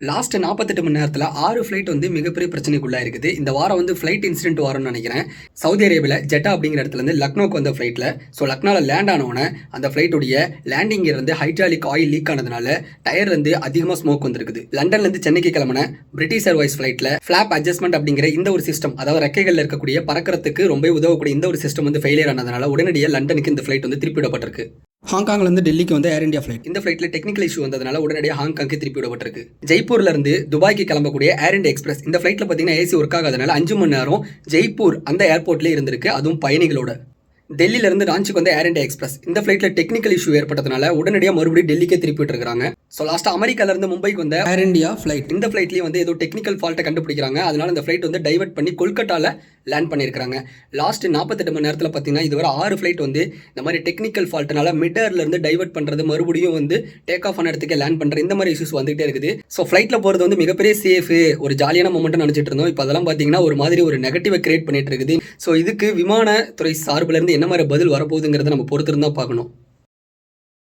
Last 48 மணி நேரத்தில் 6 flight வந்து மிகப்பெரிய பிரச்சனைக்குள்ளா இருக்குது. இந்த வாரம் வந்து ஃப்ளைட் இன்சிடென்ட் வாரம்னு நினைக்கிறேன். சவுதி அரேபியாவில் ஜெட்டா அப்படிங்கிற இடத்துல இருந்து லக்னோக்கு வந்த ஃப்ளைட்டில் லக்னோவில் லேண்ட் ஆனவொன்னே அந்த ஃப்ளைட்டுடைய லேண்டிங் இருந்து ஹைட்ராலிக் ஆயில் லீக் ஆனதுனால டயர்லேருந்து அதிகமாக ஸ்மோக் வந்திருக்குது. லண்டன்லேருந்து சென்னைக்கு கிளம்பின பிரிட்டிஷ் ஏர்வைஸ் ஃப்ளைட்டில் ஃபிளாப் அட்ஜஸ்ட்மெண்ட் அப்படிங்கிற இந்த ஒரு சிஸ்டம், அதாவது ரெக்கைகளில் இருக்கக்கூடிய பறக்கிறதுக்கு ரொம்ப உதவக்கூடிய இந்த ஒரு சிஸ்டம் வந்து ஃபெயிலியர் ஆனதுனால உடனடியாக லண்டனுக்கு இந்த ஃப்ளைட் வந்து திருப்பி விடப்பட்டிருக்கு. ஹாங்காங்லேருந்து டெல்லிக்கு வந்து ஏர் இந்தியா ஃப்ளைட். இந்த ஃப்ளைட்டில் டெக்னிக்கல் இஷ்யூ வந்ததுனால உடனடியாக ஹாங்காங்க்கு திருப்பி விடப்பட்டிருக்கு. ஜெய்ப்பூர்லேருந்து துபாய்க்கு கிளம்பக்கூடிய ஏர் இந்தியா எக்ஸ்பிரஸ் இந்த ஃப்ளைட்டில் பார்த்தீங்கன்னா ஏசி ஒர்க் ஆகாதனால 5 மணி நேரம் ஜெய்ப்பூர் அந்த ஏர்போர்ட்லேயே இருந்திருக்கு, அதுவும் பயணிகளோட. டெல்லியிலிருந்து ராஞ்சிக்கு வந்து ஏர் இந்தியா எக்ஸ்பிரஸ் இந்த ஃப்ளைட்டில் டெக்னிக்கல் இஷ்யூ ஏற்பட்டதுனால உடனடியாக மறுபடியும் டெல்லிக்கே திருப்பி விட்டுருக்காங்க. லாஸ்ட்டாக அமெரிக்காவிலிருந்து மும்பைக்கு வந்த ஏர் இந்தியா ஃப்ளைட், இந்த ஃப்ளைட்லேயே வந்து ஏதோ டெக்னிக்கல் ஃபால்ட்டை கண்டுபிடிக்கிறாங்க. அதனால இந்த ஃப்ளைட் வந்து டைவர்ட் பண்ணி கொல்கட்டாவில் லேண்ட் பண்ணியிருக்காங்க. லாஸ்ட் 48 மணி நேரத்தில் பார்த்தீங்கன்னா இதுவரை 6 ஃப்ளைட் வந்து இந்த மாதிரி டெக்னிக்கல் ஃபால்ட்னால மிட்டர்லேருந்து டைவர்ட் பண்ணுறது, மறுபடியும் வந்து டேக் ஆஃப் ஆன இடத்துக்கு லேண்ட் பண்ணுற இந்த மாதிரி இஷ்யூஸ் வந்துகிட்டே இருக்குது. ஃப்ளைட்டில் போகிறது வந்து மிகப்பெரிய சேஃபு, ஒரு ஜாலியான மொமெண்ட்னு நினச்சிட்டு இருந்தோம். இப்போ அதெல்லாம் பார்த்தீங்கன்னா ஒரு மாதிரி ஒரு நெகட்டிவை கிரியேட் பண்ணிட்டு இருக்குது. இதுக்கு விமானத்துறை சார்பிலேருந்து என்ன மாதிரி பதில் வரப்போகுதுங்கிறத நம்ம பொறுத்திருந்தா பார்க்கணும்.